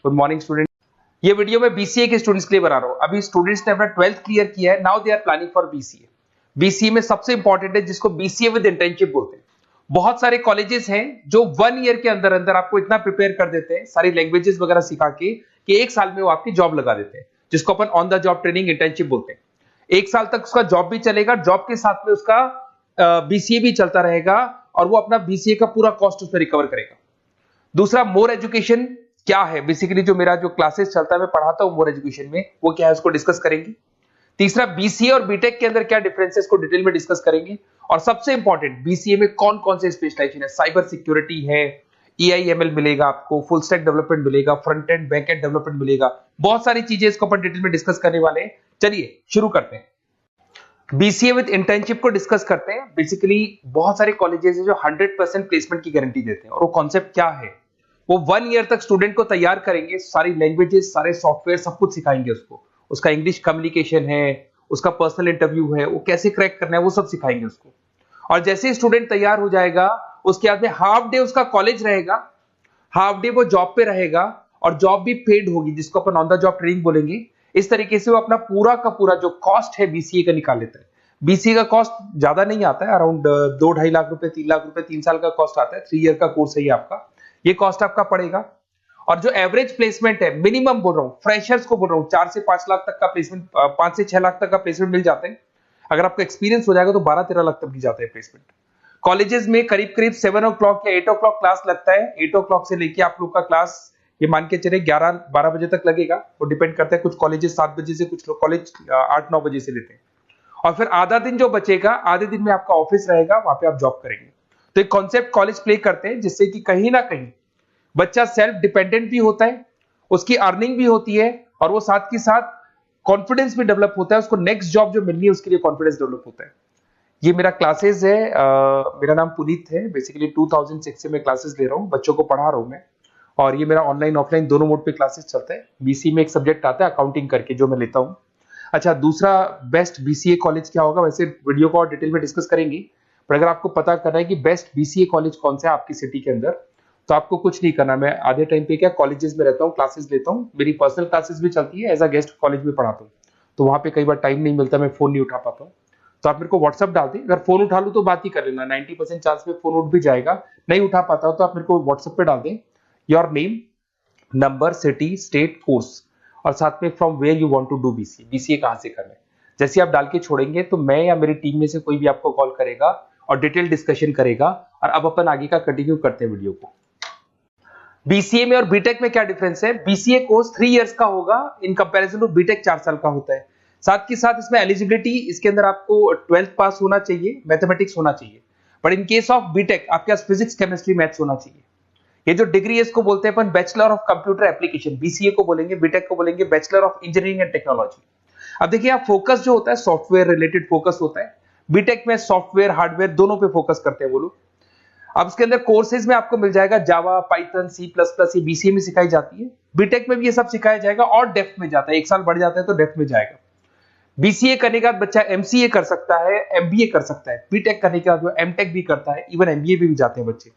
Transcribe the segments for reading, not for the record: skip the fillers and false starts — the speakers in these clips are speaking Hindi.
Good morning student. ये वीडियो मैं बीसीए के स्टूडेंट्स के लिए बना रहा हूँ। अभी स्टूडेंट्स ने अपना 12th क्लियर किया है, now they are planning for BCA. BCA में सबसे इंपॉर्टेंट है जिसको बीसीए विद इंटर्नशिप बोलते हैं। बहुत सारे कॉलेजेस हैं जो 1 ईयर के अंदर अंदर आपको इतना प्रिपेयर कर देते हैं सारी लैंग्वेजेस वगैरह सिखा के कि 1 साल में वो आपकी जॉब लगा देते हैं, जिसको अपन on the job training internship बोलते हैं। 1 साल तक उसका जॉब भी चलेगा, जॉब के साथ में उसका बीसीए भी चलता रहेगा और वो अपना बीसीए का पूरा कॉस्ट उसमें रिकवर करेगा। दूसरा, मोर एजुकेशन क्या है, बेसिकली जो मेरा जो क्लासेस चलता है मैं पढ़ाता हूं मोर एजुकेशन में, वो क्या है उसको डिस्कस करेंगे। तीसरा, बीसीए और बीटेक के अंदर क्या डिफरेंसेस को डिटेल में डिस्कस करेंगे। और सबसे इंपॉर्टेंट, बीसीए में कौन कौन से स्पेशलाइजेशन है, साइबर सिक्योरिटी है, एआईएमएल मिलेगा आपको, फुल स्टैक डेवलपमेंट मिलेगा, front end back and development मिलेगा, बहुत सारी चीजें इसको अपन डिटेल में डिस्कस करने वाले हैं। चलिए शुरू करते हैं। बीसीए विद इंटर्नशिप को डिस्कस करते हैं। बेसिकली बहुत सारे कॉलेजेस हैं जो 100% प्लेसमेंट की गारंटी देते हैं, और वो कॉन्सेप्ट क्या है, वो 1 ईयर तक स्टूडेंट को तैयार करेंगे, सारी लैंग्वेजेस, सारे सॉफ्टवेयर, सब कुछ सिखाएंगे उसको। उसका इंग्लिश कम्युनिकेशन है, उसका पर्सनल इंटरव्यू है, वो कैसे क्रैक करना है, वो सब सिखाएंगे उसको। और जैसे ही स्टूडेंट तैयार हो जाएगा, उसके बाद में हाफ डे उसका कॉलेज रहेगा, हाफ डे वो जॉब पे रहेगा, और जॉब भी पेड होगी, जिसको अपन ऑन द जॉब ट्रेनिंग बोलेंगे। इस तरीके से वो अपना पूरा का पूरा जो कॉस्ट है बीसीए का निकाल लेता है। बीसीए का कॉस्ट ज्यादा नहीं आता है, अराउंड 2-2.5 लाख रुपए, 3 लाख रुपए 3 साल का कॉस्ट आता है। 3 ईयर का कोर्स है ये आपका, ये कॉस्ट आपका पड़ेगा। और जो एवरेज प्लेसमेंट है, मिनिमम बोल रहा हूँ, फ्रेशर्स को बोल रहा हूँ, 4 से 5 लाख तक का प्लेसमेंट, 5 से 6 लाख तक का प्लेसमेंट मिल जाते हैं। अगर आपका एक्सपीरियंस हो जाएगा तो 12-13 लाख तक भी जाते हैं प्लेसमेंट। कॉलेजेस में करीब करीब 7 o'clock या 8 o'clock क्लास लगता है। 8 o'clock से लेके आप लोग का क्लास ये मान के चले 11-12 बजे तक लगेगा, वो डिपेंड करता है। कुछ कॉलेजेस 7 बजे से, कुछ कॉलेज 8-9 बजे से लेते हैं। और फिर आधा दिन जो बचेगा, आधे दिन में आपका ऑफिस रहेगा, वहां पे आप जॉब करेंगे। तो एक कॉन्सेप्ट कॉलेज प्ले करते हैं, जिससे कि कहीं ना कहीं बच्चा सेल्फ डिपेंडेंट भी होता है, उसकी अर्निंग भी होती है, और वो साथ के साथ कॉन्फिडेंस भी डेवलप होता है। उसको नेक्स्ट जॉब जो मिलनी है उसके लिए कॉन्फिडेंस डेवलप होता है। ये मेरा क्लासेस है, मेरा नाम पुनीत है। बेसिकली 2006 से मैं क्लासेस ले रहा हूँ, बच्चों को पढ़ा रहा हूँ मैं। और ये मेरा ऑनलाइन ऑफलाइन दोनों मोड पे क्लासेस चलता है। बीसी में एक सब्जेक्ट आता है अकाउंटिंग करके, जो मैं लेता हूँ। अच्छा, दूसरा, बेस्ट बीसीए कॉलेज क्या होगा, वैसे वीडियो को और डिटेल में डिस्कस करेंगे, पर अगर आपको पता करना है कि बेस्ट बीसीए कॉलेज कौन सा है आपकी सिटी के अंदर, तो आपको कुछ नहीं करना। मैं आधे टाइम पे क्या कॉलेजेस में रहता हूँ, क्लासेस लेता हूँ, मेरी पर्सनल क्लासेस भी चलती है, एज अ गेस्ट कॉलेज में पढ़ाता हूँ। तो वहां पे कई बार टाइम नहीं मिलता, मैं फोन नहीं उठा पाता हूँ, तो आप मेरे को व्हाट्सअप डाल दें। अगर फोन उठा लूँ तो बात ही कर लेना, 90% चांस में फोन उठ भी जाएगा। नहीं उठा पाता हो तो आप मेरे को व्हाट्सएप पे डाल दें, your name, number, city, state, course, और साथ में from where you want to do BCA, BCA कहां से करना है। जैसे आप डाल के छोड़ेंगे तो मैं या मेरी टीम में से कोई भी आपको कॉल करेगा और डिटेल डिस्कशन करेगा। और अब अपन आगे का कंटिन्यू करते हैं वीडियो को। बीसीए में और बीटेक में क्या डिफरेंस है। बीसीए कोर्स 3 इयर्स का होगा, इन कंपैरिजन टू बीटेक 4 साल का होता है। साथ के साथ इसमें एलिजिबिलिटी, इसके अंदर आपको 12th पास होना चाहिए, मैथमेटिक्स होना चाहिए। But in case of BTech आपके पास फिजिक्स, केमिस्ट्री, मैथ्स होना चाहिए। ये जो डिग्री है इसको बोलते हैं अपन bachelor of computer application. BCA को बोलेंगे, बीटेक को बोलेंगे bachelor of engineering and technology. अब देखिए, आप फोकस जो होता है सॉफ्टवेयर रिलेटेड फोकस होता है। बीटेक में सॉफ्टवेयर, हार्डवेयर दोनों पे फोकस करते हैं वो लोग। अब इसके अंदर कोर्सेज में आपको मिल जाएगा जावा, पाइथन, C++, ये बीसीए में सिखाई जाती है। बीटेक में भी ये सब सिखाया जाएगा, और डेप्थ में जाता है, 1 साल बढ़ जाता है तो डेप्थ में जाएगा। बीसीए करने के बाद बच्चा एमसीए कर सकता है, एमबीए कर सकता है। बीटेक करने के बाद वो एमटेक भी करता है, इवन एमबीए भी जाते हैं बच्चे।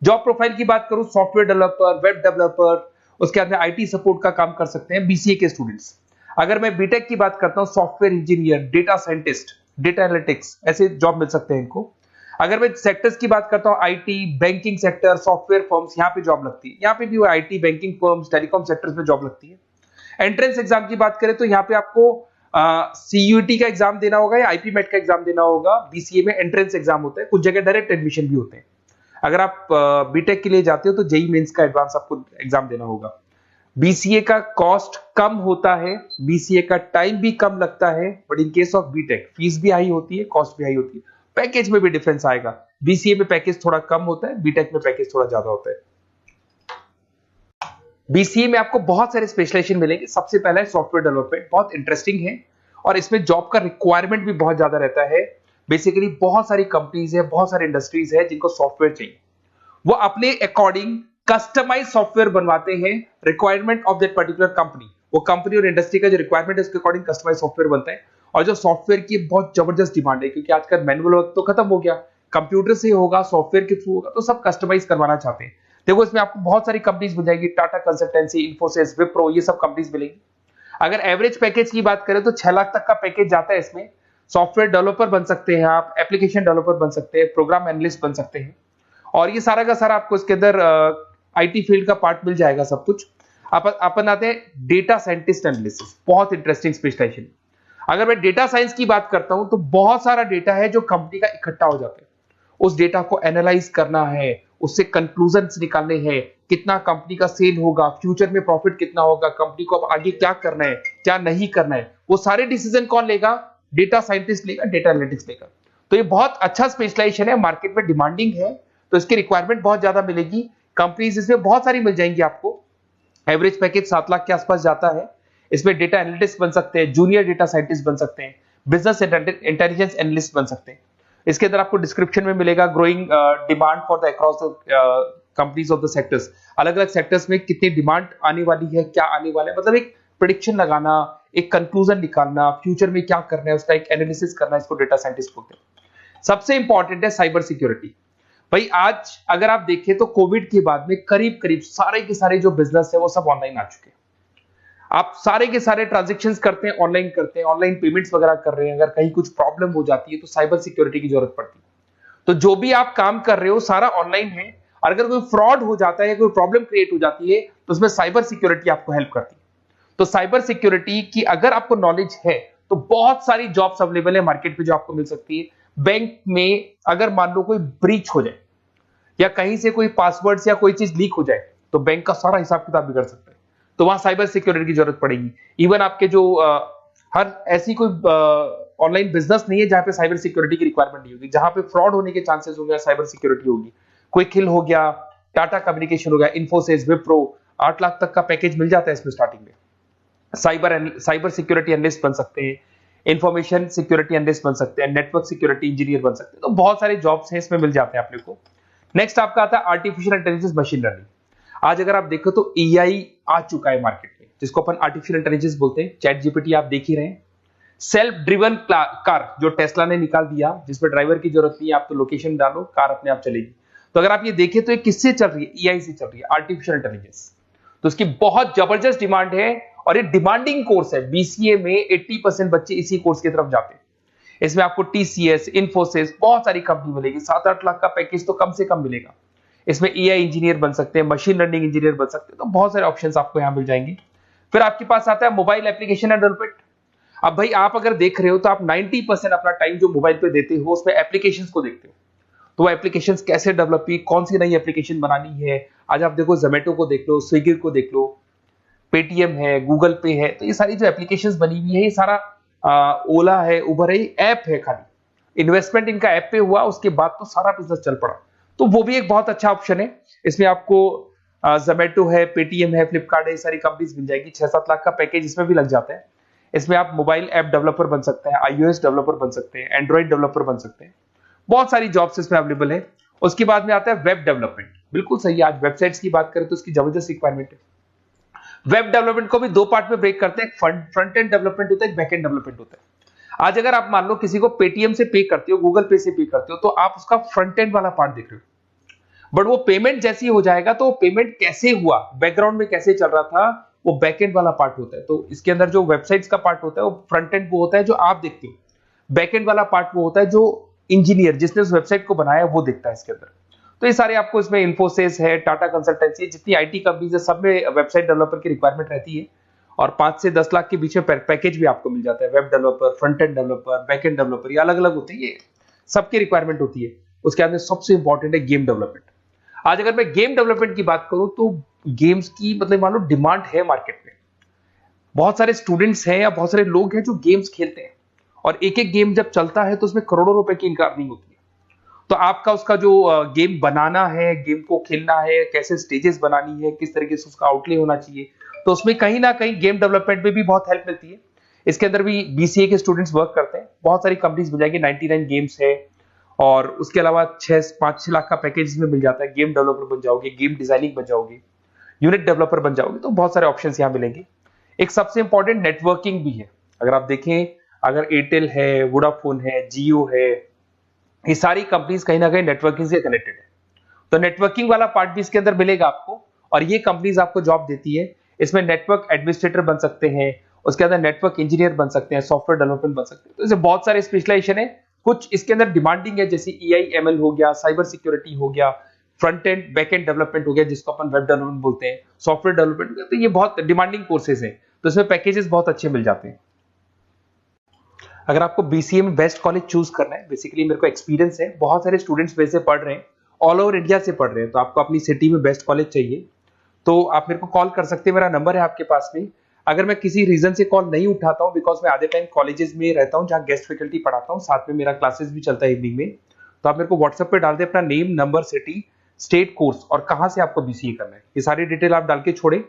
जॉब प्रोफाइल की बात करूं, सॉफ्टवेयर डेवलपर, वेब डेवलपर, उसके बाद में आईटी सपोर्ट का काम कर सकते हैं बीसीए के स्टूडेंट्स। अगर मैं बीटेक की बात करता हूं, software engineer, data scientist, data analytics, ऐसे जॉब मिल सकते हैं इनको। अगर मैं सेक्टर्स की बात करता हूं, IT, banking sector, software firms, यहाँ पे जॉब लगती है। यहाँ पे भी IT, banking firms, telecom sectors में जॉब लगती है। एंट्रेंस एग्जाम की बात करें तो यहाँ पे आपको सीयूटी का एग्जाम देना होगा या आईपी मेट का एग्जाम देना होगा। बीसीए में एंट्रेंस एग्जाम होता है, कुछ जगह डायरेक्ट एडमिशन भी होते हैं। अगर आप बीटेक के लिए जाते हो तो जेई मेंस का एडवांस आपको एग्जाम देना होगा। बीसीए का कॉस्ट कम होता है, बीसीए का टाइम भी कम लगता है, but in case of BTech fees भी हाई होती है, कॉस्ट भी हाई होती है, पैकेज में भी डिफरेंस आएगा। बीसीए में पैकेज थोड़ा कम होता है, बीटेक में पैकेज थोड़ा ज्यादा होता है। बीसीए में आपको बहुत सारे स्पेशलाइजेशन मिलेंगे। सबसे पहला है सॉफ्टवेयर डेवलपमेंट, बहुत इंटरेस्टिंग है, और इसमें जॉब का रिक्वायरमेंट भी बहुत ज्यादा रहता है। बेसिकली बहुत सारी कंपनीज है, बहुत सारी इंडस्ट्रीज है जिनको सॉफ्टवेयर चाहिए, वो अपने अकॉर्डिंग कस्टमाइज सॉफ्टवेयर बनवाते हैं, requirement of that particular company. वो कंपनी और इंडस्ट्री का जो रिक्वायरमेंट है उसके अकॉर्डिंग कस्टमाइज सॉफ्टवेयर बनता है। और जो सॉफ्टवेयर की बहुत जबरदस्त डिमांड है, क्योंकि आजकल मैनुअल वर्क तो खत्म हो गया, कंप्यूटर से होगा, सॉफ्टवेयर के थ्रू होगा, तो सब कस्टमाइज करवाना चाहते हैं। देखो इसमें आपको बहुत सारी कंपनीज मिल जाएगी, टाटा कंसल्टेंसी, इन्फोसिस, विप्रो, ये सब कंपनीज मिलेंगी। अगर एवरेज पैकेज की बात करें तो 6 लाख तक का पैकेज जाता है इसमें। सॉफ्टवेयर डेवलपर बन सकते हैं आप, एप्लीकेशन डेवलपर बन सकते हैं, प्रोग्राम एनालिस्ट बन सकते हैं, और ये सारा का सारा आपको इसके अंदर आईटी फील्ड का पार्ट मिल जाएगा सब कुछ। अपन आते हैं डेटा साइंटिस्ट एनालिसिस, बहुत इंटरेस्टिंग स्पेशलाइजेशन। अगर मैं डेटा साइंस की बात करता हूं तो बहुत सारा डेटा है जो कंपनी का इकट्ठा हो जाता है, उस डेटा को एनालाइज करना है, उससे कंक्लूजन्स निकालने हैं, कितना कंपनी का सेल होगा, फ्यूचर में प्रॉफिट कितना होगा, कंपनी को अब आगे क्या करना है, क्या नहीं करना है, वो सारे डिसीजन कौन लेगा? डेटा साइंटिस्ट लेगा, डेटा एनालिटिक्स लेगा। तो ये बहुत अच्छा स्पेशलाइजेशन है, मार्केट में डिमांडिंग है, तो इसकी रिक्वायरमेंट बहुत ज्यादा मिलेगी। कंपनीज इसमें बहुत सारी मिल जाएंगी आपको। एवरेज पैकेज 7 लाख के आसपास जाता है। इसमें डेटा एनालिटिक्स बन सकते हैं, जूनियर डेटा साइंटिस्ट बन सकते हैं, बिजनेस इंटेलिजेंस एनालिस्ट बन सकते हैं। इसके अंदर आपको डिस्क्रिप्शन में मिलेगा growing demand for the across the companies of the sectors. अलग अलग सेक्टर्स में कितनी डिमांड आने वाली है, क्या आने वाला है, मतलब एक प्रेडिक्शन लगाना, एक कंक्लूजन निकालना, फ्यूचर में क्या करना है उसका एक एनालिसिस करना, इसको डेटा साइंटिस्ट बोलते हैं। सबसे इंपॉर्टेंट है साइबर सिक्योरिटी। भाई आज अगर आप देखें तो कोविड के बाद में करीब करीब सारे के सारे जो बिजनेस है वो सब ऑनलाइन आ चुके हैं। आप सारे के सारे ट्रांजैक्शंस करते हैं, ऑनलाइन करते हैं, ऑनलाइन पेमेंट्स वगैरह कर रहे हैं। अगर कहीं कुछ प्रॉब्लम हो जाती है तो साइबर सिक्योरिटी की जरूरत पड़ती है। तो जो भी आप काम कर रहे हो सारा ऑनलाइन है, और अगर कोई फ्रॉड हो जाता है, कोई प्रॉब्लम क्रिएट हो जाती है तो उसमें साइबर सिक्योरिटी आपको हेल्प करती है। तो साइबर सिक्योरिटी की अगर आपको नॉलेज है तो बहुत सारी जॉब्स अवेलेबल है मार्केट में जो आपको मिल सकती है। बैंक में अगर मान लो कोई ब्रीच हो जाए या कहीं से कोई पासवर्ड्स या कोई चीज लीक हो जाए तो बैंक का सारा हिसाब किताब बिगड़ सकता है, तो वहां साइबर सिक्योरिटी की जरूरत पड़ेगी। इवन आपके जो हर ऐसी कोई ऑनलाइन बिजनेस नहीं है जहां पे साइबर सिक्योरिटी की रिक्वायरमेंट नहीं होगी, जहां पे फ्रॉड होने के चांसेस होंगे, साइबर सिक्योरिटी होगी। क्विक हिल हो गया, टाटा कम्युनिकेशन हो गया, इन्फोसिस, विप्रो, 8 लाख तक का पैकेज मिल जाता है इसमें स्टार्टिंग में। साइबर सिक्योरिटी एनालिस्ट बन सकते हैं, इंफॉर्मेशन सिक्योरिटी एनालिस्ट बन सकते हैं, नेटवर्क सिक्योरिटी इंजीनियर बन सकते हैं। तो बहुत सारे जॉब्स हैं इसमें मिल जाते हैं अपने को। नेक्स्ट आपका आता है आर्टिफिशियल इंटेलिजेंस, मशीन लर्निंग। आज अगर आप देखो तो एआई आ चुका है मार्केट में, जिसको अपन आर्टिफिशियल इंटेलिजेंस बोलते हैं। चैट जीपीटी आप देख ही रहे हैं। सेल्फ ड्रिवन कार जो टेस्ला ने निकाल दिया, जिसमें ड्राइवर की जरूरत नहीं है, आप तो लोकेशन डालो, कार अपने आप चलेगी। तो अगर आप ये देखें तो ये किससे चल रही है? एआई से चल रही है, आर्टिफिशियल इंटेलिजेंस। तो इसकी बहुत जबरदस्त डिमांड है और ये डिमांडिंग कोर्स है। बीसीए में 80% बच्चे इसी कोर्स की तरफ जाते हैं। इसमें आपको टीसीएस, इन्फोसिस, बहुत सारी कंपनी मिलेगी। 7-8 लाख का पैकेज तो कम से कम मिलेगा। इसमें एआई इंजीनियर बन सकते हैं, मशीन लर्निंग इंजीनियर बन सकते हैं। तो बहुत सारे ऑप्शंस आपको यहां मिल जाएंगे। फिर आपके पास आता है मोबाइल एप्लीकेशन एंड डेवलपमेंट। अब भाई आप अगर देख रहे हो तो आप 90% अपना टाइम जो मोबाइल पे देते हो उसमें एप्लीकेशंस को देखते हो। तो वो एप्लीकेशंस कैसे डेवलप की, कौन सी नई एप्लीकेशन बनानी है। आज आप देखो जोमेटो को देख लो, स्विगी को देख लो, पेटीएम है, गूगल पे है। तो ये सारी जो एप्लीकेशंस बनी हुई है, ये सारा ओला है, उबर है, ऐप है। खाली इन्वेस्टमेंट इनका ऐप पे हुआ, उसके बाद तो सारा बिजनेस चल पड़ा। तो वो भी एक बहुत अच्छा ऑप्शन है। इसमें आपको जोमेटो है, पेटीएम है, फ्लिपकार्ट है, ये सारी कंपनीज मिल जाएगी। 6-7 लाख का पैकेज इसमें भी लग जाता है। इसमें आप मोबाइल ऐप डेवलपर बन सकते हैं, आईओएस डेवलपर बन सकते हैं, एंड्रॉइड डेवलपर बन सकते हैं। बहुत सारी जॉब्स इसमें अवेलेबल है। उसके बाद में आता है वेब डेवलपमेंट। बिल्कुल सही है, आज वेबसाइट्स की बात करें तो उसकी जबरदस्त रिक्वायरमेंट है। वेब डेवलपमेंट को भी 2 पार्ट में ब्रेक करते हैं। फ्रंट एंड डेवलपमेंट होता है, एक बैक एंड डेवलपमेंट होता है। आज अगर आप मान लो किसी को पेटीएम से पे करते हो, गूगल पे से पे करते हो, तो आप उसका फ्रंट एंड वाला पार्ट देख रहे हो। बट वो पेमेंट जैसी हो जाएगा तो पेमेंट कैसे हुआ, बैकग्राउंड में कैसे चल रहा था, वो बैक एंड वाला पार्ट होता है। तो इसके अंदर जो वेबसाइट्स का पार्ट होता है वो फ्रंट एंड वो होता है जो आप देखते हो। बैक एंड वाला पार्ट वो होता है जो इंजीनियर जिसने उस वेबसाइट को बनाया वो देखता है इसके अंदर। तो ये सारे आपको इसमें इन्फोसिस है, टाटा कंसल्टेंसी, जितनी आईटी कंपनीज है, सब में वेबसाइट डेवलपर की रिक्वायरमेंट रहती है। और 5 से 10 लाख के बीच में पैकेज भी आपको मिल जाता है। Web developer, front end developer, back end developer, ये अलग अलग होते हैं, ये सबकी रिक्वायरमेंट होती है। उसके बाद में सबसे इंपॉर्टेंट है गेम डेवलपमेंट। आज अगर मैं गेम डेवलपमेंट की बात करूं तो गेम्स की मतलब मान लो डिमांड है मार्केट में। बहुत सारे स्टूडेंट्स हैं या बहुत सारे लोग हैं जो गेम्स खेलते हैं, और एक एक गेम जब चलता है तो उसमें करोड़ों रुपए की इनकम अर्निंग होती है। तो आपका उसका जो गेम बनाना है, गेम को खेलना है, कैसे स्टेजेस बनानी है, किस तरीके से उसका आउटले होना चाहिए, तो उसमें कहीं ना कहीं गेम डेवलपमेंट में भी बहुत हेल्प मिलती है। इसके अंदर भी बीसीए के स्टूडेंट्स वर्क करते हैं। बहुत सारी कंपनीज मिल जाएगी, 99 गेम्स है, और उसके अलावा 5-6 लाख का पैकेज में मिल जाता है। गेम डेवलपर बन जाओगे, गेम डिजाइनिंग बन जाओगे, यूनिट डेवलपर बन जाओगे, तो बहुत सारे ऑप्शंस यहाँ मिलेंगे। एक सबसे इंपॉर्टेंट नेटवर्किंग भी है। अगर आप देखें, अगर एयरटेल है, वोडाफोन है, जियो है, ये सारी कंपनीज कहीं ना कहीं नेटवर्किंग से कनेक्टेड है। तो नेटवर्किंग वाला पार्ट भी इसके अंदर मिलेगा आपको, और ये कंपनीज आपको जॉब देती है। इसमें नेटवर्क एडमिनिस्ट्रेटर बन सकते हैं, उसके अंदर नेटवर्क इंजीनियर बन सकते हैं, सॉफ्टवेयर डेवलपमेंट बन सकते हैं। तो इसे बहुत सारे स्पेशलाइजेशन है। कुछ इसके अंदर डिमांडिंग है, जैसे EI/ML हो गया, साइबर सिक्योरिटी हो गया, front end back and development हो गया जिसको अपन वेब डेवलपमेंट बोलते हैं, सॉफ्टवेयर डेवलपमेंट। तो ये बहुत डिमांडिंग कोर्सेज हैं, तो इसमें पैकेजेस बहुत अच्छे मिल जाते हैं। अगर आपको BCA में बेस्ट कॉलेज चूज करना है, बेसिकली मेरे को एक्सपीरियंस है, बहुत सारे स्टूडेंट्स वैसे पढ़ रहे हैं, ऑल ओवर इंडिया से पढ़ रहे हैं, तो आपको अपनी सिटी में बेस्ट कॉलेज चाहिए तो आप मेरे को कॉल कर सकते हैं। मेरा नंबर है आपके पास में। अगर मैं किसी रीजन से कॉल नहीं उठाता हूं, बिकॉज मैं आधे टाइम कॉलेजेस में रहता हूं जहां गेस्ट फैकल्टी पढ़ाता हूं, साथ में मेरा क्लासेस भी चलता है इवनिंग में, तो आप मेरे को व्हाट्सएप पे डाल दे अपना name, number, city, state, course और कहां से आपको BCA करना है, ये सारी डिटेल आप डाल के छोड़े।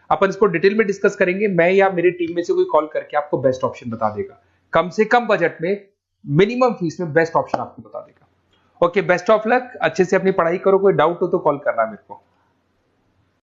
अपन इसको डिटेल में डिस्कस करेंगे, मैं या मेरी टीम में से कोई कॉल करके आपको बेस्ट ऑप्शन बता देगा, कम से कम बजट में, मिनिमम फीस में बेस्ट ऑप्शन आपको बता देगा। ओके, बेस्ट ऑफ लक, अच्छे से अपनी पढ़ाई करो, कोई डाउट हो तो कॉल करना मेरे को।